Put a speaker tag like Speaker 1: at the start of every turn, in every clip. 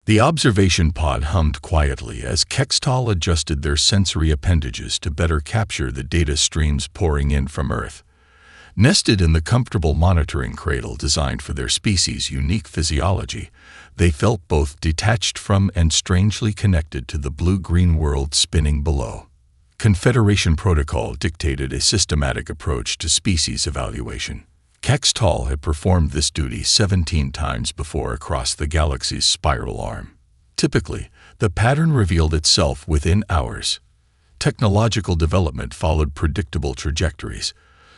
Speaker 1: The observation pod hummed quietly as Kextal adjusted their sensory appendages to better capture the data streams pouring in from Earth. Nested in the comfortable monitoring cradle designed for their species' unique physiology, they felt both detached from and strangely connected to the blue-green world spinning below. Confederation protocol dictated a systematic approach to species evaluation. Kextal had performed this duty 17 times before across the galaxy's spiral arm. Typically, the pattern revealed itself within hours. Technological development followed predictable trajectories.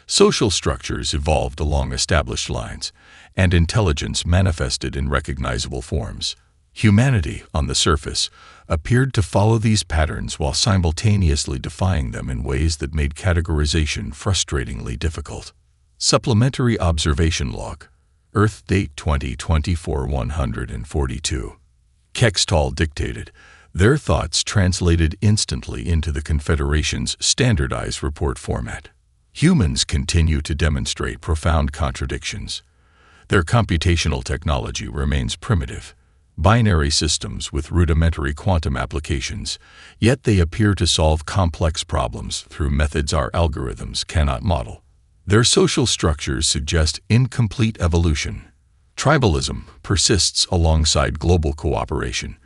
Speaker 1: Social structures evolved along established lines, and intelligence manifested in recognizable forms. Humanity, on the surface, appeared to follow these patterns while simultaneously defying them in ways that made categorization frustratingly difficult. Supplementary Observation Log. Earth Date 2024-142. Kextal dictated. Their thoughts translated instantly into the Confederation's standardized report format. Humans continue to demonstrate profound contradictions. Their computational technology remains primitive, binary systems with rudimentary quantum applications, yet they appear to solve complex problems through methods our algorithms cannot model. Their social structures suggest incomplete evolution. Tribalism persists alongside global cooperation,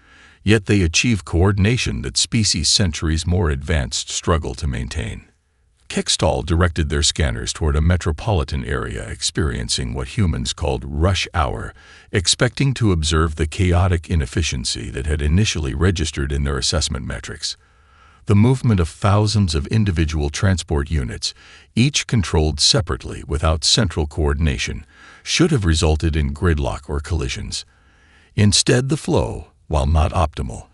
Speaker 1: yet they achieve coordination that species centuries more advanced struggle to maintain. Kextal directed their scanners toward a metropolitan area experiencing what humans called rush hour, expecting to observe the chaotic inefficiency that had initially registered in their assessment metrics. The movement of thousands of individual transport units, each controlled separately without central coordination, should have resulted in gridlock or collisions. Instead, the flow, while not optimal,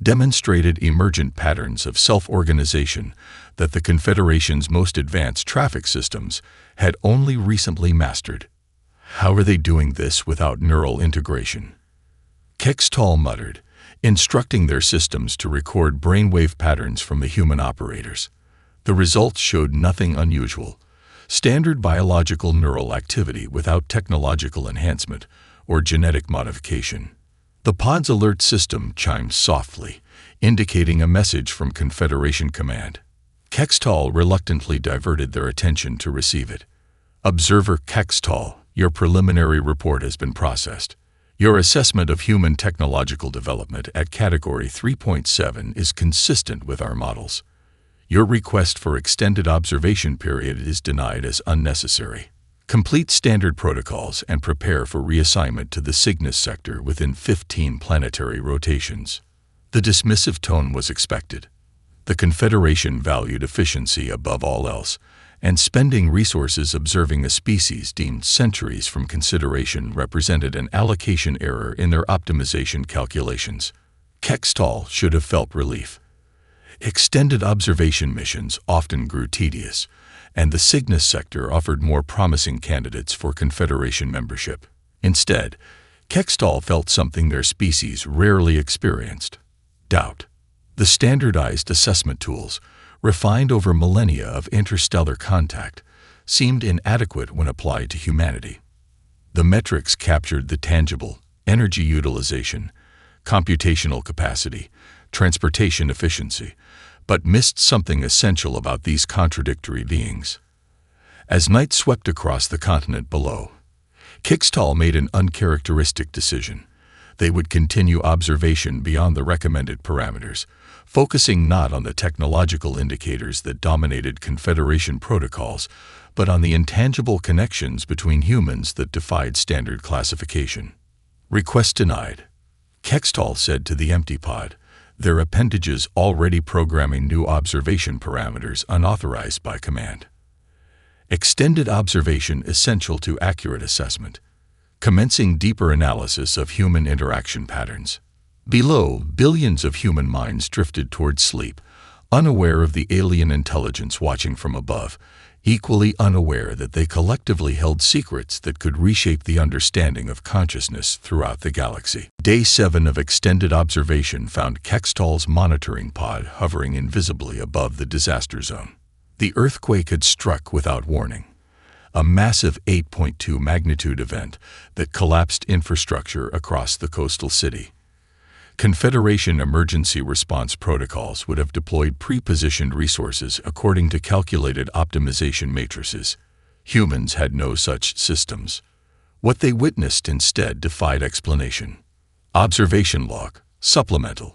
Speaker 1: demonstrated emergent patterns of self-organization that the Confederation's most advanced traffic systems had only recently mastered. How are they doing this without neural integration? Kextal muttered, instructing their systems to record brainwave patterns from the human operators. The results showed nothing unusual: standard biological neural activity without technological enhancement or genetic modification. The pod's alert system chimed softly, indicating a message from Confederation Command. Kextal reluctantly diverted their attention to receive it. Observer Kextal, your preliminary report has been processed. Your assessment of human technological development at Category 3.7 is consistent with our models. Your request for extended observation period is denied as unnecessary. Complete standard protocols and prepare for reassignment to the Cygnus sector within 15 planetary rotations. The dismissive tone was expected. The Confederation valued efficiency above all else, and spending resources observing a species deemed centuries from consideration represented an allocation error in their optimization calculations. Kextal should have felt relief. Extended observation missions often grew tedious, and the Cygnus sector offered more promising candidates for Confederation membership. Instead, Kextal felt something their species rarely experienced: doubt. The standardized assessment tools, refined over millennia of interstellar contact, seemed inadequate when applied to humanity. The metrics captured the tangible: energy utilization, computational capacity, transportation efficiency, but missed something essential about these contradictory beings. As night swept across the continent below, Kextal made an uncharacteristic decision. They would continue observation beyond the recommended parameters, focusing not on the technological indicators that dominated Confederation protocols, but on the intangible connections between humans that defied standard classification. Request denied, Kextal said to the empty pod, their appendages already programming new observation parameters unauthorized by command. Extended observation essential to accurate assessment. Commencing deeper analysis of human interaction patterns. Below, billions of human minds drifted toward sleep, unaware of the alien intelligence watching from above, equally unaware that they collectively held secrets that could reshape the understanding of consciousness throughout the galaxy. Day 7 of extended observation found Kextal's monitoring pod hovering invisibly above the disaster zone. The earthquake had struck without warning. A massive 8.2 magnitude event that collapsed infrastructure across the coastal city. Confederation emergency response protocols would have deployed pre-positioned resources according to calculated optimization matrices. Humans had no such systems. What they witnessed instead defied explanation. Observation log, supplemental.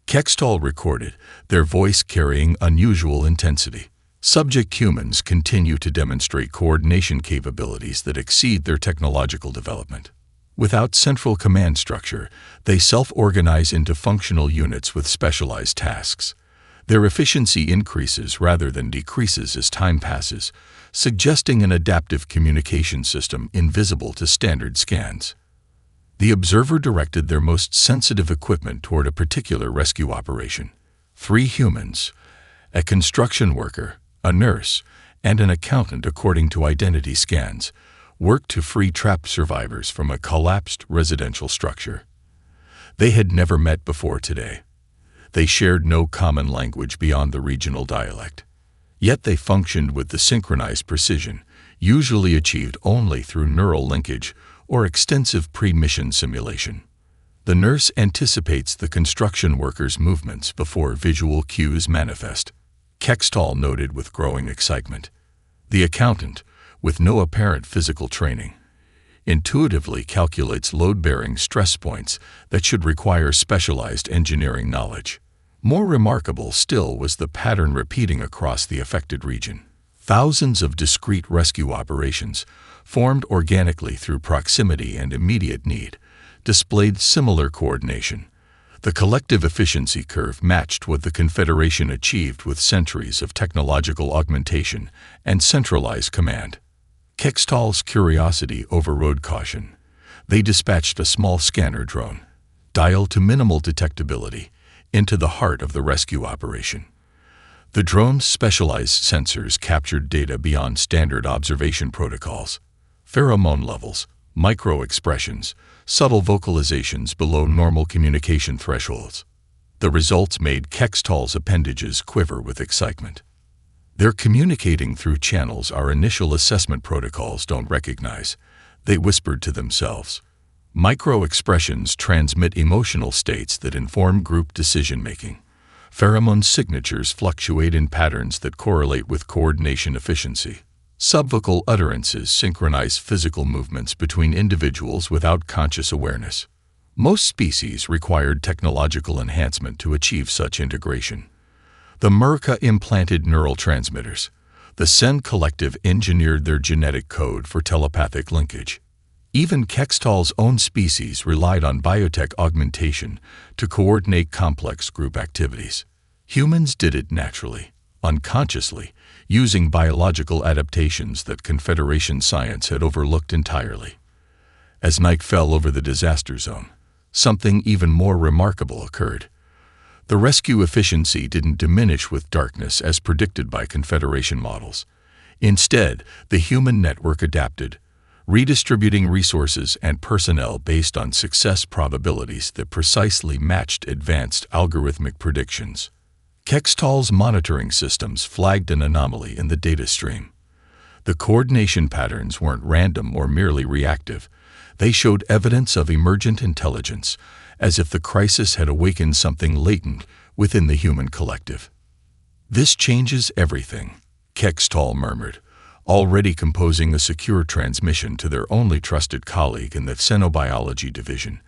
Speaker 1: Kextall recorded, their voice carrying unusual intensity. Subject humans continue to demonstrate coordination capabilities that exceed their technological development. Without central command structure, they self-organize into functional units with specialized tasks. Their efficiency increases rather than decreases as time passes, suggesting an adaptive communication system invisible to standard scans. The observer directed their most sensitive equipment toward a particular rescue operation. 3 humans, a construction worker, a nurse, and an accountant according to identity scans, worked to free trapped survivors from a collapsed residential structure. They had never met before today. They shared no common language beyond the regional dialect. Yet they functioned with the synchronized precision, usually achieved only through neural linkage or extensive pre-mission simulation. The nurse anticipates the construction worker's movements before visual cues manifest. Kextall noted with growing excitement. The accountant, with no apparent physical training, intuitively calculates load-bearing stress points that should require specialized engineering knowledge. More remarkable still was the pattern repeating across the affected region. Thousands of discrete rescue operations, formed organically through proximity and immediate need, displayed similar coordination. The collective efficiency curve matched what the Confederation achieved with centuries of technological augmentation and centralized command. Kextall's curiosity overrode caution. They dispatched a small scanner drone, dialed to minimal detectability, into the heart of the rescue operation. The drone's specialized sensors captured data beyond standard observation protocols. Pheromone levels, micro-expressions, subtle vocalizations below normal communication thresholds. The results made Kextall's appendages quiver with excitement. They're communicating through channels our initial assessment protocols don't recognize, they whispered to themselves. Micro-expressions transmit emotional states that inform group decision-making. Pheromone signatures fluctuate in patterns that correlate with coordination efficiency. Subvocal utterances synchronize physical movements between individuals without conscious awareness. Most species required technological enhancement to achieve such integration. The Murka implanted neural transmitters. The Sen collective engineered their genetic code for telepathic linkage. Even Kextall's own species relied on biotech augmentation to coordinate complex group activities. Humans did it naturally, unconsciously, using biological adaptations that Confederation science had overlooked entirely. As night fell over the disaster zone, something even more remarkable occurred. The rescue efficiency didn't diminish with darkness as predicted by Confederation models. Instead, the human network adapted, redistributing resources and personnel based on success probabilities that precisely matched advanced algorithmic predictions. Kextall's monitoring systems flagged an anomaly in the data stream. The coordination patterns weren't random or merely reactive. They showed evidence of emergent intelligence, as if the crisis had awakened something latent within the human collective. "This changes everything," Kextall murmured, already composing a secure transmission to their only trusted colleague in the Xenobiology division,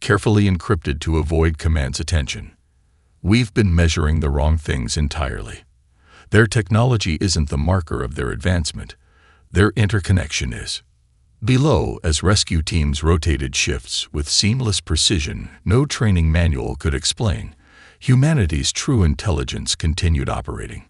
Speaker 1: carefully encrypted to avoid command's attention. "We've been measuring the wrong things entirely. Their technology isn't the marker of their advancement. Their interconnection is." Below, as rescue teams rotated shifts with seamless precision no training manual could explain, humanity's true intelligence continued operating,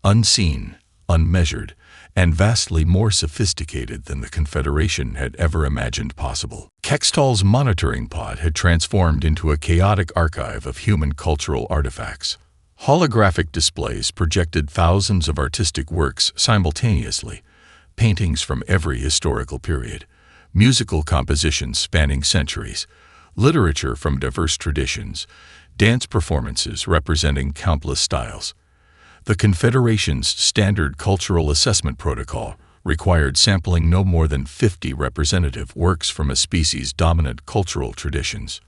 Speaker 1: unseen, unmeasured, and vastly more sophisticated than the Confederation had ever imagined possible. Kextall's monitoring pod had transformed into a chaotic archive of human cultural artifacts. Holographic displays projected thousands of artistic works simultaneously, paintings from every historical period, musical compositions spanning centuries, literature from diverse traditions, dance performances representing countless styles. The Confederation's standard cultural assessment protocol required sampling no more than 50 representative works from a species' dominant cultural traditions.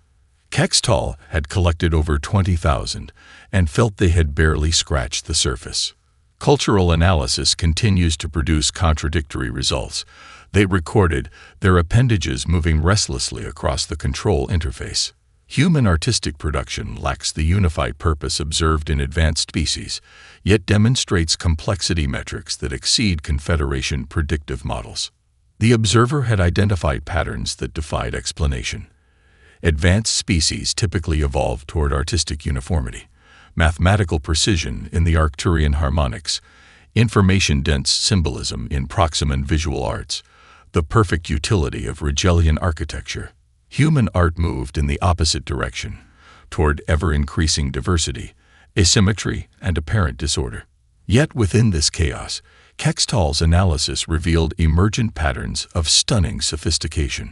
Speaker 1: Kextall had collected over 20,000 and felt they had barely scratched the surface. Cultural analysis continues to produce contradictory results. They recorded their appendages moving restlessly across the control interface. Human artistic production lacks the unified purpose observed in advanced species, yet demonstrates complexity metrics that exceed Confederation predictive models. The observer had identified patterns that defied explanation. Advanced species typically evolve toward artistic uniformity, mathematical precision in the Arcturian harmonics, information-dense symbolism in Proximan visual arts, the perfect utility of Rigelian architecture. Human art moved in the opposite direction, toward ever-increasing diversity, asymmetry, and apparent disorder. Yet within this chaos, Kextall's analysis revealed emergent patterns of stunning sophistication.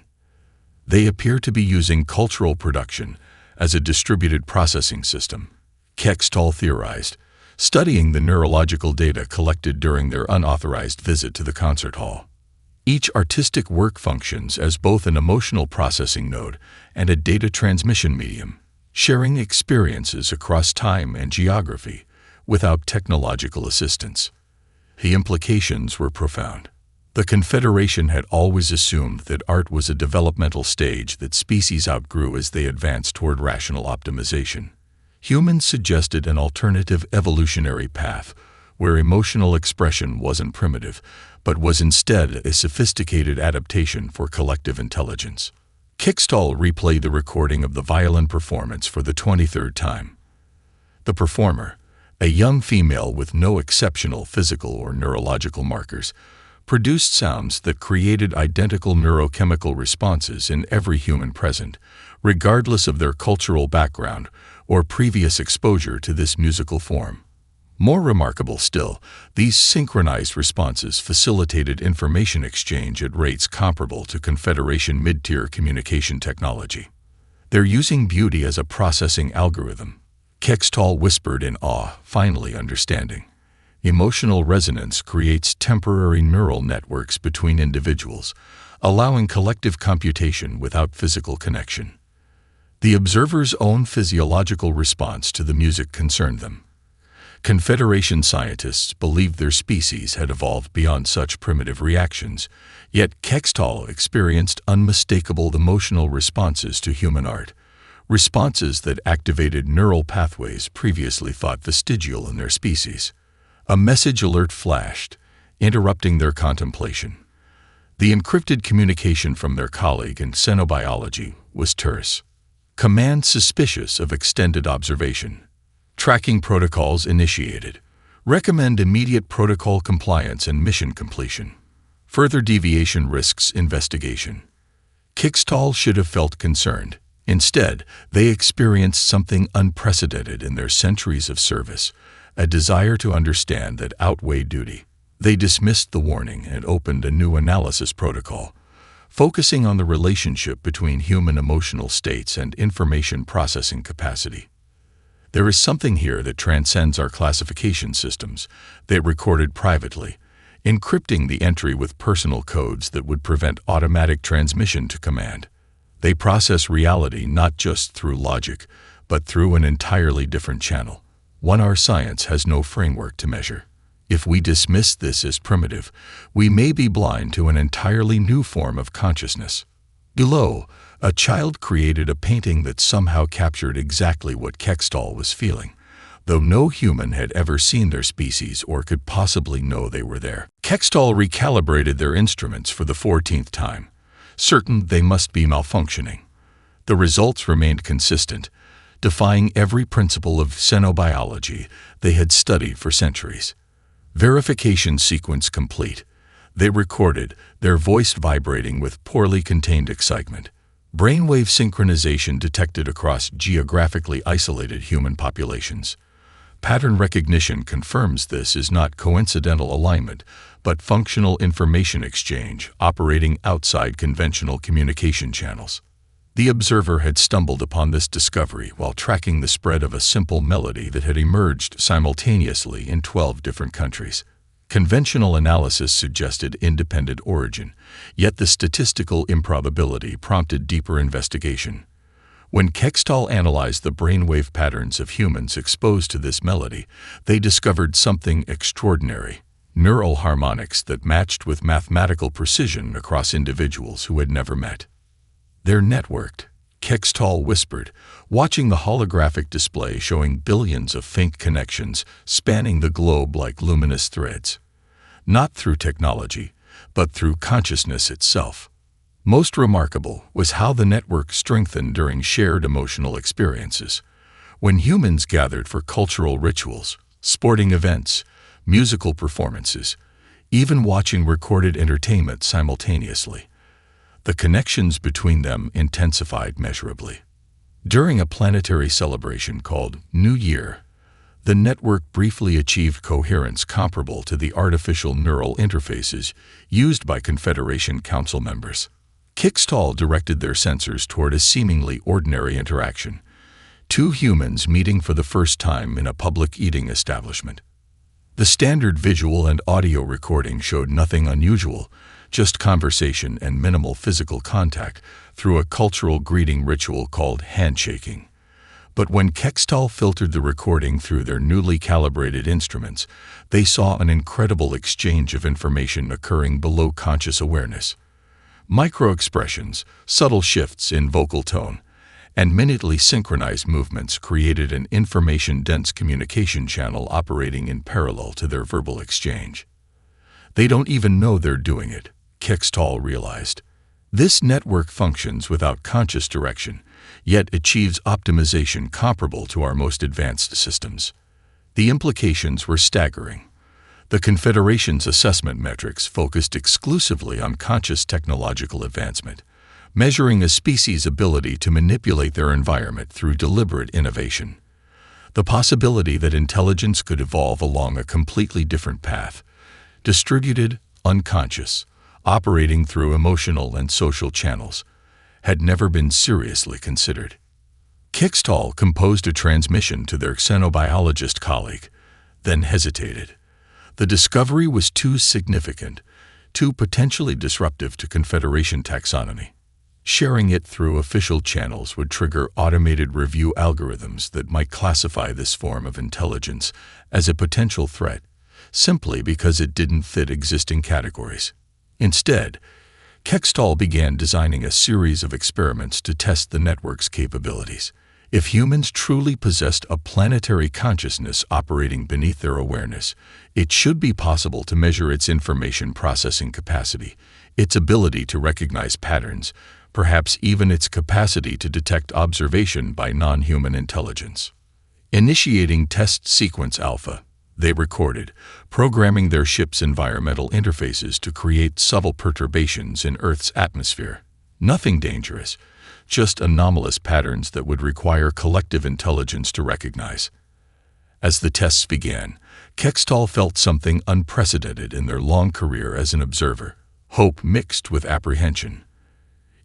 Speaker 1: They appear to be using cultural production as a distributed processing system. Kextall theorized, studying the neurological data collected during their unauthorized visit to the concert hall. Each artistic work functions as both an emotional processing node and a data transmission medium, sharing experiences across time and geography without technological assistance. The implications were profound. The Confederation had always assumed that art was a developmental stage that species outgrew as they advanced toward rational optimization. Humans suggested an alternative evolutionary path where emotional expression wasn't primitive, but was instead a sophisticated adaptation for collective intelligence. Kextall replayed the recording of the violin performance for the 23rd time. The performer, a young female with no exceptional physical or neurological markers, produced sounds that created identical neurochemical responses in every human present, regardless of their cultural background or previous exposure to this musical form. More remarkable still, these synchronized responses facilitated information exchange at rates comparable to Confederation mid-tier communication technology. They're using beauty as a processing algorithm. Kextall whispered in awe, finally understanding. Emotional resonance creates temporary neural networks between individuals, allowing collective computation without physical connection. The observer's own physiological response to the music concerned them. Confederation scientists believed their species had evolved beyond such primitive reactions, yet Kextall experienced unmistakable emotional responses to human art, responses that activated neural pathways previously thought vestigial in their species. A message alert flashed, interrupting their contemplation. The encrypted communication from their colleague in xenobiology was terse. Command suspicious of extended observation. Tracking protocols initiated. Recommend immediate protocol compliance and mission completion. Further deviation risks investigation. Kextall should have felt concerned. Instead, they experienced something unprecedented in their centuries of service, a desire to understand that outweighed duty. They dismissed the warning and opened a new analysis protocol, focusing on the relationship between human emotional states and information processing capacity. There is something here that transcends our classification systems, they recorded privately, encrypting the entry with personal codes that would prevent automatic transmission to command. They process reality not just through logic, but through an entirely different channel, one our science has no framework to measure. If we dismiss this as primitive, we may be blind to an entirely new form of consciousness. Below, a child created a painting that somehow captured exactly what Kextall was feeling, though no human had ever seen their species or could possibly know they were there. Kextall recalibrated their instruments for the 14th time, certain they must be malfunctioning. The results remained consistent, defying every principle of xenobiology they had studied for centuries. Verification sequence complete. They recorded, their voice vibrating with poorly contained excitement. Brainwave synchronization detected across geographically isolated human populations. Pattern recognition confirms this is not coincidental alignment, but functional information exchange operating outside conventional communication channels. The observer had stumbled upon this discovery while tracking the spread of a simple melody that had emerged simultaneously in 12 different countries. Conventional analysis suggested independent origin, yet the statistical improbability prompted deeper investigation. When Kextall analyzed the brainwave patterns of humans exposed to this melody, they discovered something extraordinary: neural harmonics that matched with mathematical precision across individuals who had never met. "They're networked," Kextall whispered, watching the holographic display showing billions of faint connections spanning the globe like luminous threads. Not through technology, but through consciousness itself. Most remarkable was how the network strengthened during shared emotional experiences. When humans gathered for cultural rituals, sporting events, musical performances, even watching recorded entertainment simultaneously, the connections between them intensified measurably. During a planetary celebration called New Year, the network briefly achieved coherence comparable to the artificial neural interfaces used by Confederation Council members. Kextall directed their sensors toward a seemingly ordinary interaction: two humans meeting for the first time in a public eating establishment. The standard visual and audio recording showed nothing unusual, just conversation and minimal physical contact through a cultural greeting ritual called handshaking. But when Kextall filtered the recording through their newly calibrated instruments, they saw an incredible exchange of information occurring below conscious awareness. Micro-expressions, subtle shifts in vocal tone, and minutely synchronized movements created an information-dense communication channel operating in parallel to their verbal exchange. They don't even know they're doing it, Kextall realized. This network functions without conscious direction, yet achieves optimization comparable to our most advanced systems. The implications were staggering. The Confederation's assessment metrics focused exclusively on conscious technological advancement, measuring a species' ability to manipulate their environment through deliberate innovation. The possibility that intelligence could evolve along a completely different path, distributed, unconscious, operating through emotional and social channels, had never been seriously considered. Kextall composed a transmission to their xenobiologist colleague, then hesitated. The discovery was too significant, too potentially disruptive to Confederation taxonomy. Sharing it through official channels would trigger automated review algorithms that might classify this form of intelligence as a potential threat, simply because it didn't fit existing categories. Instead, Kextall began designing a series of experiments to test the network's capabilities. If humans truly possessed a planetary consciousness operating beneath their awareness, it should be possible to measure its information processing capacity, its ability to recognize patterns, perhaps even its capacity to detect observation by non-human intelligence. Initiating Test Sequence Alpha, they recorded, programming their ship's environmental interfaces to create subtle perturbations in Earth's atmosphere. Nothing dangerous, just anomalous patterns that would require collective intelligence to recognize. As the tests began, Kextall felt something unprecedented in their long career as an observer: hope mixed with apprehension.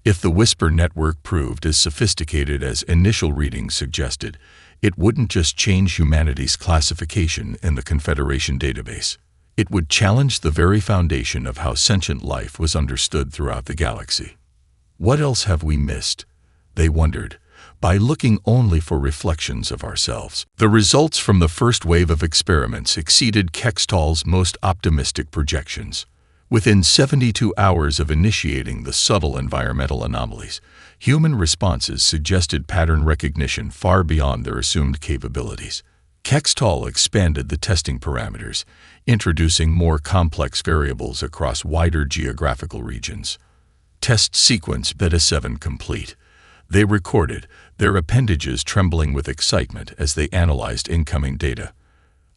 Speaker 1: If the Whisper network proved as sophisticated as initial readings suggested, it wouldn't just change humanity's classification in the Confederation database. It would challenge the very foundation of how sentient life was understood throughout the galaxy. What else have we missed? They wondered, by looking only for reflections of ourselves. The results from the first wave of experiments exceeded Kextall's most optimistic projections. Within 72 hours of initiating the subtle environmental anomalies, human responses suggested pattern recognition far beyond their assumed capabilities. Kextall expanded the testing parameters, introducing more complex variables across wider geographical regions. Test sequence Beta 7 complete. They recorded, their appendages trembling with excitement as they analyzed incoming data.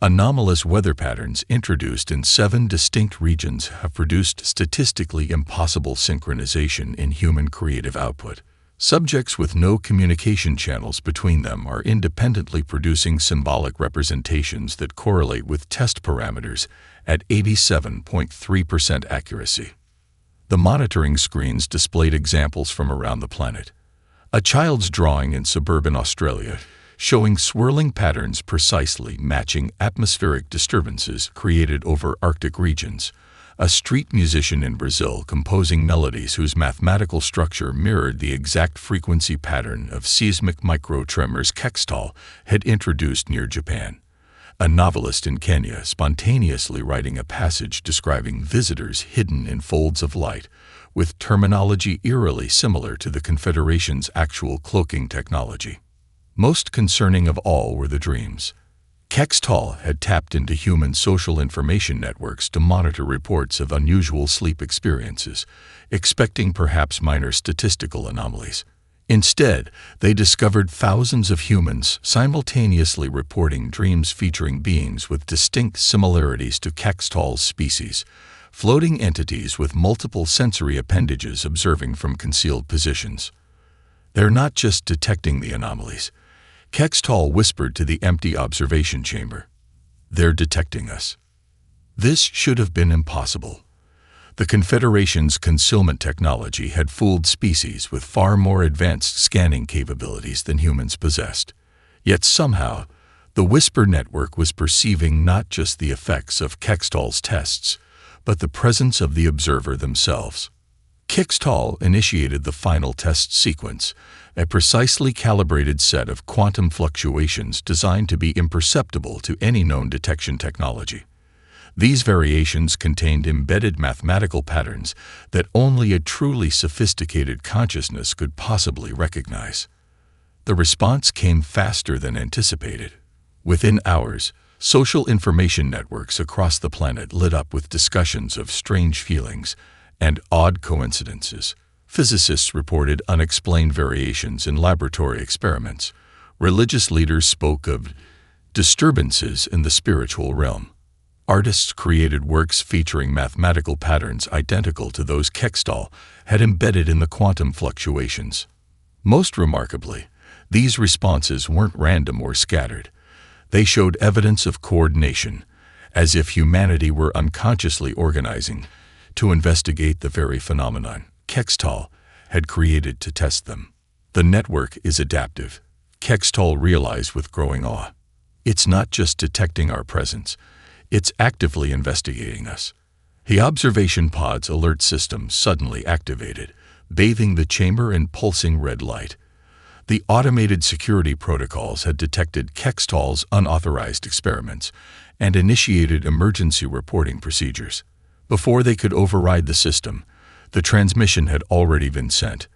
Speaker 1: Anomalous weather patterns introduced in 7 distinct regions have produced statistically impossible synchronization in human creative output. Subjects with no communication channels between them are independently producing symbolic representations that correlate with test parameters at 87.3% accuracy. The monitoring screens displayed examples from around the planet. A child's drawing in suburban Australia, showing swirling patterns precisely matching atmospheric disturbances created over Arctic regions. a street musician in Brazil composing melodies whose mathematical structure mirrored the exact frequency pattern of seismic microtremors Quetzal had introduced near Japan. A novelist in Kenya spontaneously writing a passage describing visitors hidden in folds of light, with terminology eerily similar to the Confederation's actual cloaking technology. Most concerning of all were the dreams. Quetzal had tapped into human social information networks to monitor reports of unusual sleep experiences, expecting perhaps minor statistical anomalies. Instead, they discovered thousands of humans simultaneously reporting dreams featuring beings with distinct similarities to Quetzal's species, floating entities with multiple sensory appendages observing from concealed positions. They're not just detecting the anomalies, Quetzal whispered to the empty observation chamber. They're detecting us. This should have been impossible. The Confederation's concealment technology had fooled species with far more advanced scanning capabilities than humans possessed. Yet somehow, the Whisper network was perceiving not just the effects of Quetzal's tests, but the presence of the observer themselves. Quetzal initiated the final test sequence, a precisely calibrated set of quantum fluctuations designed to be imperceptible to any known detection technology. These variations contained embedded mathematical patterns that only a truly sophisticated consciousness could possibly recognize. The response came faster than anticipated. Within hours, social information networks across the planet lit up with discussions of strange feelings and odd coincidences. Physicists reported unexplained variations in laboratory experiments. Religious leaders spoke of disturbances in the spiritual realm. Artists created works featuring mathematical patterns identical to those Quetzal had embedded in the quantum fluctuations. Most remarkably, these responses weren't random or scattered. They showed evidence of coordination, as if humanity were unconsciously organizing to investigate the very phenomenon Quetzal had created to test them. The network is adaptive, Quetzal realized with growing awe. It's not just detecting our presence, it's actively investigating us. The observation pod's alert system suddenly activated, bathing the chamber in pulsing red light. The automated security protocols had detected Quetzal's unauthorized experiments and initiated emergency reporting procedures. Before they could override the system, the transmission had already been sent,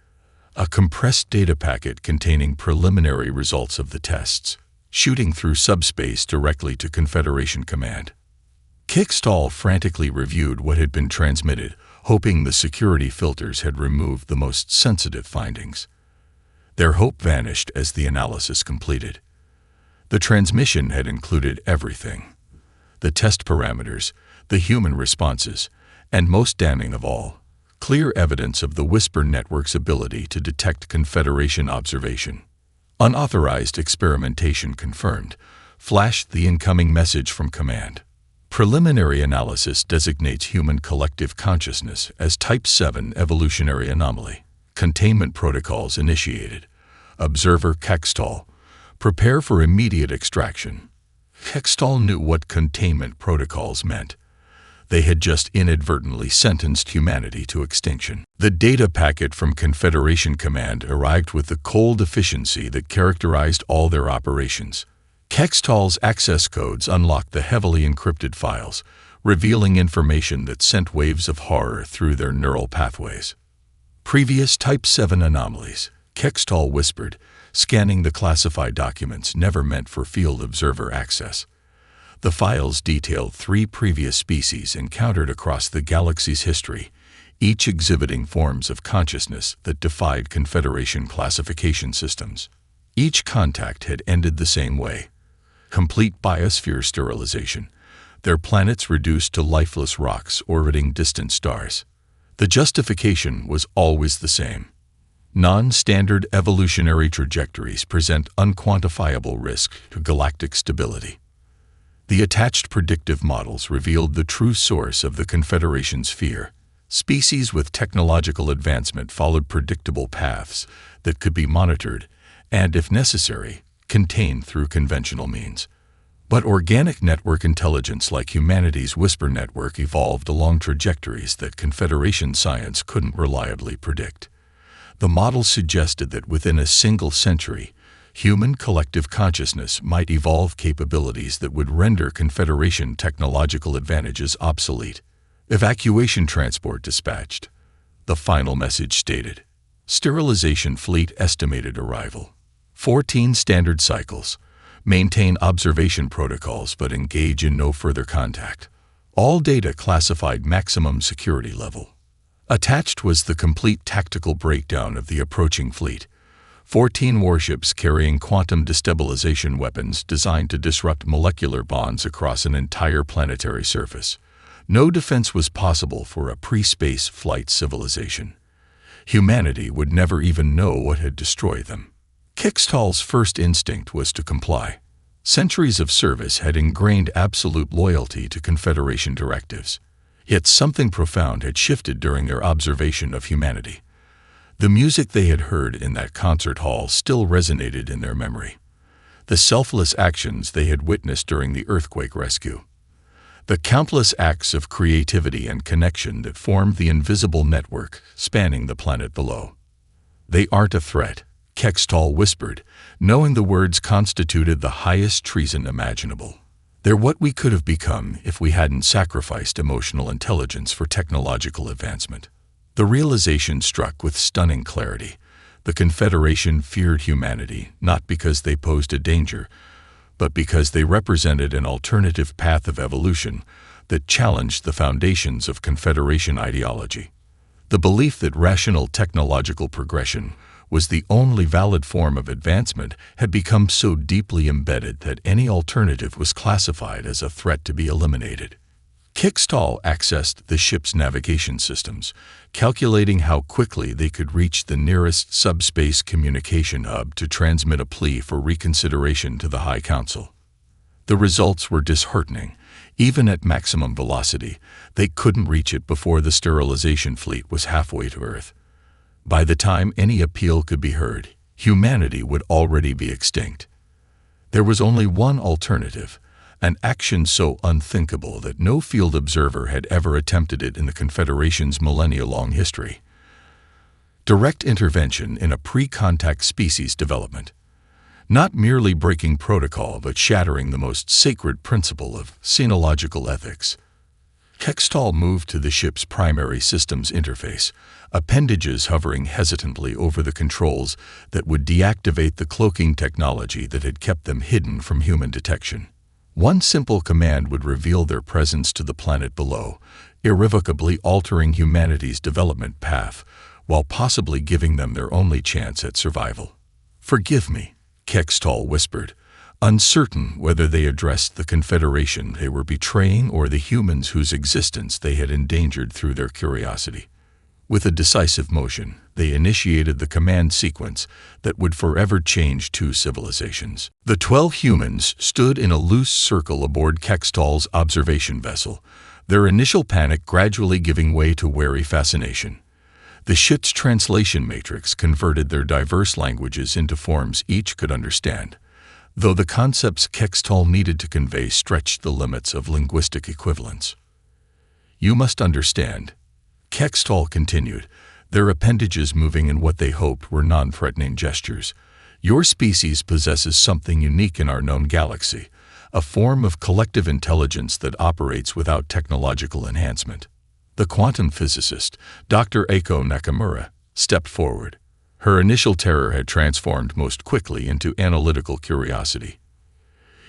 Speaker 1: a compressed data packet containing preliminary results of the tests, shooting through subspace directly to Confederation Command. Quetzal frantically reviewed what had been transmitted, hoping the security filters had removed the most sensitive findings. Their hope vanished as the analysis completed. The transmission had included everything: the test parameters, the human responses, and most damning of all, clear evidence of the Whisper network's ability to detect Confederation observation. Unauthorized experimentation confirmed, flashed the incoming message from command. Preliminary analysis designates human collective consciousness as Type 7 evolutionary anomaly. Containment protocols initiated. Observer Quetzal, prepare for immediate extraction. Quetzal knew what containment protocols meant. They had just inadvertently sentenced humanity to extinction. The data packet from Confederation Command arrived with the cold efficiency that characterized all their operations. Quetzal's access codes unlocked the heavily encrypted files, revealing information that sent waves of horror through their neural pathways. Previous Type 7 anomalies, Quetzal whispered, scanning the classified documents never meant for field observer access. The files detailed 3 previous species encountered across the galaxy's history, each exhibiting forms of consciousness that defied Confederation classification systems. Each contact had ended the same way: complete biosphere sterilization, their planets reduced to lifeless rocks orbiting distant stars. The justification was always the same: non-standard evolutionary trajectories present unquantifiable risk to galactic stability. The attached predictive models revealed the true source of the Confederation's fear. Species with technological advancement followed predictable paths that could be monitored and, if necessary, contained through conventional means. But organic network intelligence like humanity's Whisper network evolved along trajectories that Confederation science couldn't reliably predict. The model suggested that within a single century, human collective consciousness might evolve capabilities that would render Confederation technological advantages obsolete. Evacuation transport dispatched. The final message stated. Sterilization fleet estimated arrival. 14 standard cycles. Maintain observation protocols but engage in no further contact. All data classified maximum security level. Attached was the complete tactical breakdown of the approaching fleet. 14 warships carrying quantum destabilization weapons designed to disrupt molecular bonds across an entire planetary surface. No defense was possible for a pre-space flight civilization. Humanity would never even know what had destroyed them. Kextall's first instinct was to comply. Centuries of service had ingrained absolute loyalty to Confederation directives. Yet something profound had shifted during their observation of humanity. The music they had heard in that concert hall still resonated in their memory. The selfless actions they had witnessed during the earthquake rescue. The countless acts of creativity and connection that formed the invisible network spanning the planet below. They aren't a threat, Kextall whispered, knowing the words constituted the highest treason imaginable. They're what we could have become if we hadn't sacrificed emotional intelligence for technological advancement. The realization struck with stunning clarity. The Confederation feared humanity not because they posed a danger, but because they represented an alternative path of evolution that challenged the foundations of Confederation ideology. The belief that rational technological progression was the only valid form of advancement had become so deeply embedded that any alternative was classified as a threat to be eliminated. Kextall accessed the ship's navigation systems, calculating how quickly they could reach the nearest subspace communication hub to transmit a plea for reconsideration to the High Council. The results were disheartening. Even at maximum velocity, they couldn't reach it before the sterilization fleet was halfway to Earth. By the time any appeal could be heard, humanity would already be extinct. There was only one alternative, an action so unthinkable that no field observer had ever attempted it in the Confederation's millennia-long history. Direct intervention in a pre-contact species development. Not merely breaking protocol, but shattering the most sacred principle of xenological ethics. Kextall moved to the ship's primary systems interface, appendages hovering hesitantly over the controls that would deactivate the cloaking technology that had kept them hidden from human detection. One simple command would reveal their presence to the planet below, irrevocably altering humanity's development path, while possibly giving them their only chance at survival. "Forgive me," Kextall whispered, uncertain whether they addressed the Confederation they were betraying or the humans whose existence they had endangered through their curiosity. With a decisive motion, they initiated the command sequence that would forever change two civilizations. The 12 humans stood in a loose circle aboard Kextall's observation vessel, their initial panic gradually giving way to wary fascination. The ship's translation matrix converted their diverse languages into forms each could understand, though the concepts Kextall needed to convey stretched the limits of linguistic equivalence. "You must understand," Kextall continued, their appendages moving in what they hoped were non-threatening gestures. "Your species possesses something unique in our known galaxy, a form of collective intelligence that operates without technological enhancement." The quantum physicist, Dr. Eiko Nakamura, stepped forward. Her initial terror had transformed most quickly into analytical curiosity.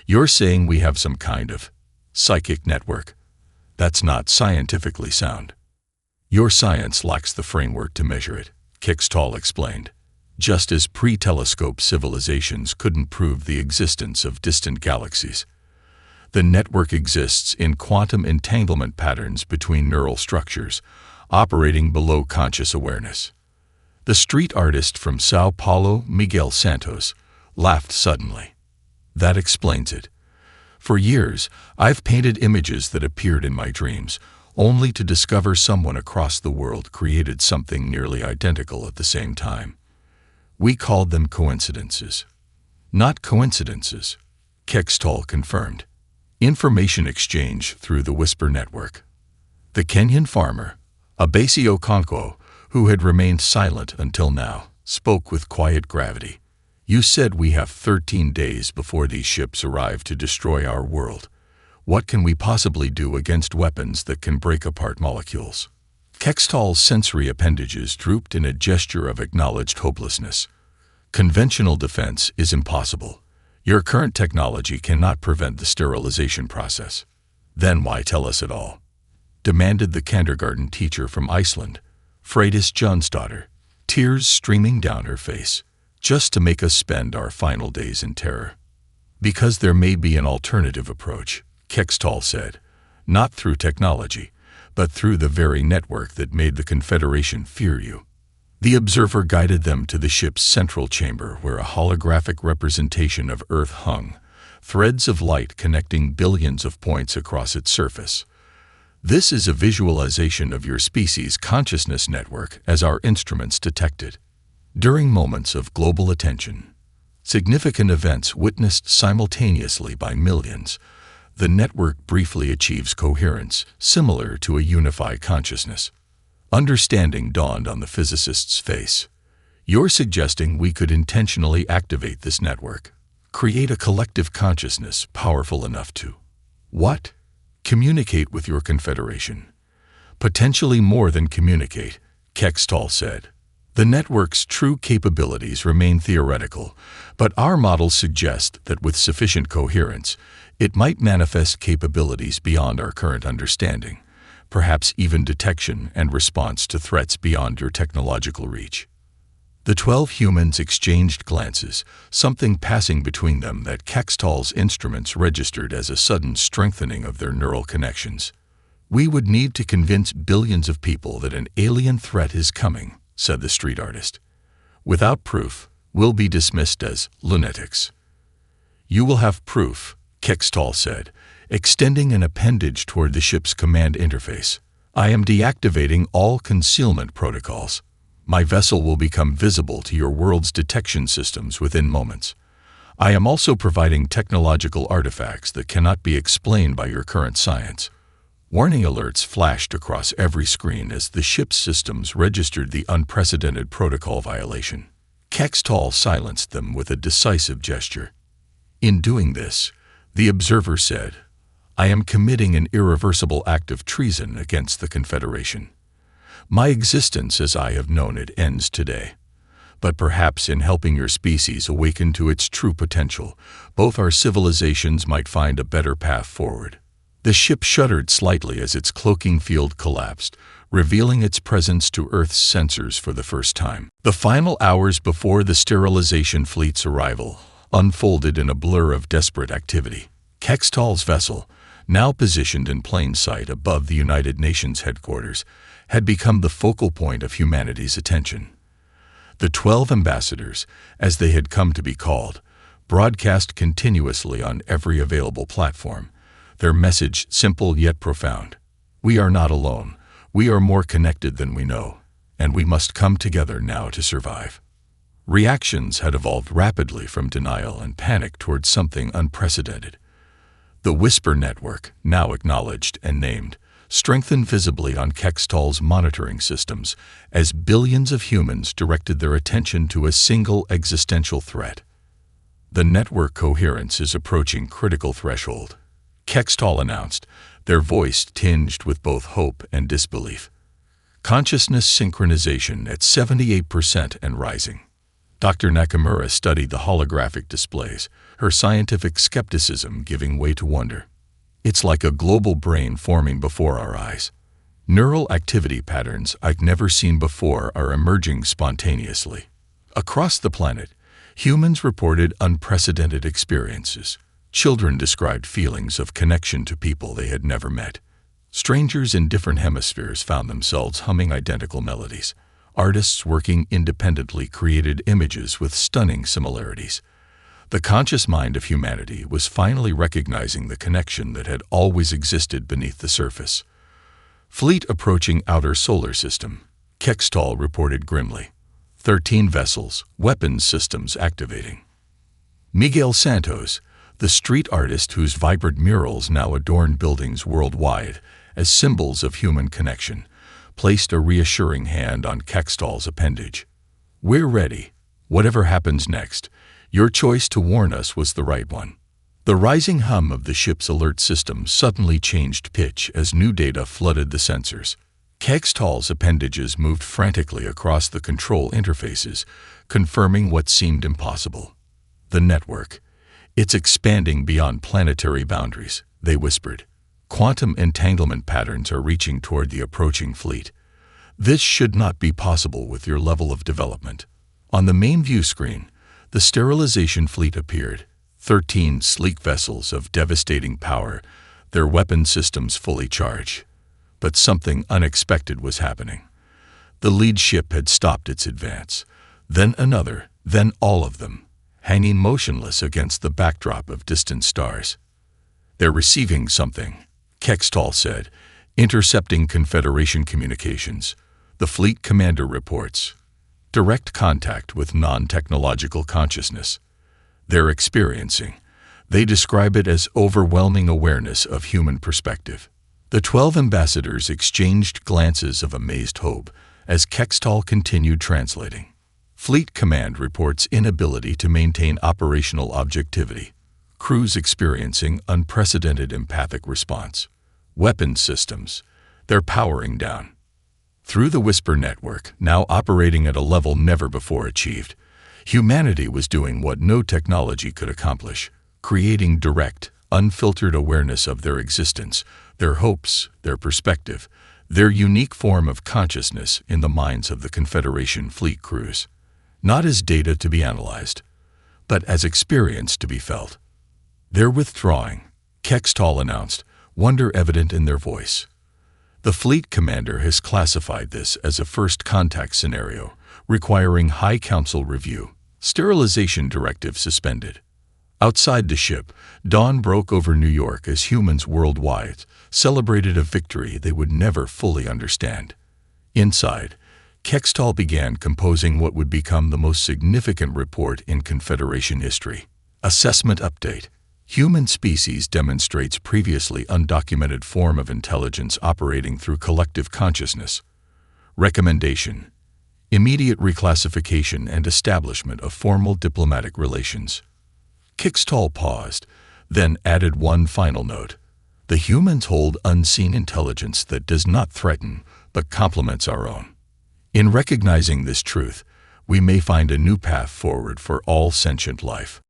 Speaker 1: "You're saying we have some kind of psychic network? That's not scientifically sound." "Your science lacks the framework to measure it," Kextall explained. "Just as pre-telescope civilizations couldn't prove the existence of distant galaxies. The network exists in quantum entanglement patterns between neural structures, operating below conscious awareness." The street artist from Sao Paulo, Miguel Santos, laughed suddenly. "That explains it. For years, I've painted images that appeared in my dreams, only to discover someone across the world created something nearly identical at the same time. We called them coincidences." "Not coincidences," Kextall confirmed. Information exchange through the Whisper Network. The Kenyan farmer, Abasi Okonkwo, who had remained silent until now, spoke with quiet gravity. You said we have 13 days before these ships arrive to destroy our world. What can we possibly do against weapons that can break apart molecules? Kextal's sensory appendages drooped in a gesture of acknowledged hopelessness. Conventional defense is impossible. Your current technology cannot prevent the sterilization process. Then why tell us at all? Demanded the kindergarten teacher from Iceland, Freydis Jonsdottir, tears streaming down her face, just to make us spend our final days in terror. Because there may be an alternative approach, Kextal said, not through technology, but through the very network that made the Confederation fear you. The observer guided them to the ship's central chamber where a holographic representation of Earth hung, threads of light connecting billions of points across its surface. This is a visualization of your species' consciousness network as our instruments detected. During moments of global attention, significant events witnessed simultaneously by millions, the network briefly achieves coherence, similar to a unified consciousness. Understanding dawned on the physicist's face. You're suggesting we could intentionally activate this network, create a collective consciousness powerful enough to what? Communicate with your Confederation. Potentially more than communicate, Kextal said. The network's true capabilities remain theoretical, but our models suggest that with sufficient coherence, it might manifest capabilities beyond our current understanding, perhaps even detection and response to threats beyond your technological reach. The 12 humans exchanged glances, something passing between them that Kextal's instruments registered as a sudden strengthening of their neural connections. We would need to convince billions of people that an alien threat is coming, said the street artist. Without proof, we'll be dismissed as lunatics. You will have proof, Kextal said, extending an appendage toward the ship's command interface. I am deactivating all concealment protocols. My vessel will become visible to your world's detection systems within moments. I am also providing technological artifacts that cannot be explained by your current science. Warning alerts flashed across every screen as the ship's systems registered the unprecedented protocol violation. Kextal silenced them with a decisive gesture. In doing this, the observer said, I am committing an irreversible act of treason against the Confederation. My existence as I have known it ends today. But perhaps in helping your species awaken to its true potential, both our civilizations might find a better path forward. The ship shuddered slightly as its cloaking field collapsed, revealing its presence to Earth's sensors for the first time. The final hours before the sterilization fleet's arrival unfolded in a blur of desperate activity. Kextal's vessel, now positioned in plain sight above the United Nations headquarters, had become the focal point of humanity's attention. The 12 ambassadors, as they had come to be called, broadcast continuously on every available platform, their message simple yet profound. We are not alone. We are more connected than we know, and we must come together now to survive. Reactions had evolved rapidly from denial and panic towards something unprecedented. The Whisper Network, now acknowledged and named, strengthened visibly on Kextal's monitoring systems as billions of humans directed their attention to a single existential threat. The network coherence is approaching critical threshold, Kextal announced, their voice tinged with both hope and disbelief. Consciousness synchronization at 78% and rising. Dr. Nakamura studied the holographic displays, her scientific skepticism giving way to wonder. It's like a global brain forming before our eyes. Neural activity patterns I've never seen before are emerging spontaneously. Across the planet, humans reported unprecedented experiences. Children described feelings of connection to people they had never met. Strangers in different hemispheres found themselves humming identical melodies. Artists working independently created images with stunning similarities. The conscious mind of humanity was finally recognizing the connection that had always existed beneath the surface. Fleet approaching outer solar system, Kextal reported grimly. 13 vessels, weapons systems activating. Miguel Santos, the street artist whose vibrant murals now adorn buildings worldwide as symbols of human connection, placed a reassuring hand on Kextall's appendage. "We're ready. Whatever happens next, your choice to warn us was the right one." The rising hum of the ship's alert system suddenly changed pitch as new data flooded the sensors. Kextall's appendages moved frantically across the control interfaces, confirming what seemed impossible. "The network. It's expanding beyond planetary boundaries," they whispered. "Quantum entanglement patterns are reaching toward the approaching fleet. This should not be possible with your level of development." On the main view screen, the sterilization fleet appeared, 13 sleek vessels of devastating power, their weapon systems fully charged. But something unexpected was happening. The lead ship had stopped its advance, then another, then all of them, hanging motionless against the backdrop of distant stars. "They're receiving something," Kextall said, intercepting Confederation communications. "The fleet commander reports direct contact with non-technological consciousness. They're experiencing. They describe it as overwhelming awareness of human perspective." The 12 ambassadors exchanged glances of amazed hope as Kextall continued translating. "Fleet Command reports inability to maintain operational objectivity. Crews experiencing unprecedented empathic response. Weapons systems. They're powering down." Through the Whisper network, now operating at a level never before achieved, humanity was doing what no technology could accomplish, creating direct, unfiltered awareness of their existence, their hopes, their perspective, their unique form of consciousness in the minds of the Confederation fleet crews. Not as data to be analyzed, but as experience to be felt. "They're withdrawing," Kextall announced, wonder evident in their voice. "The fleet commander has classified this as a first contact scenario, requiring High Council review. Sterilization directive suspended." Outside the ship, dawn broke over New York as humans worldwide celebrated a victory they would never fully understand. Inside, Kextall began composing what would become the most significant report in Confederation history. Assessment update. Human species demonstrates previously undocumented form of intelligence operating through collective consciousness. Recommendation. Immediate reclassification and establishment of formal diplomatic relations. Kextall paused, then added one final note. "The humans hold unseen intelligence that does not threaten, but complements our own. In recognizing this truth, we may find a new path forward for all sentient life."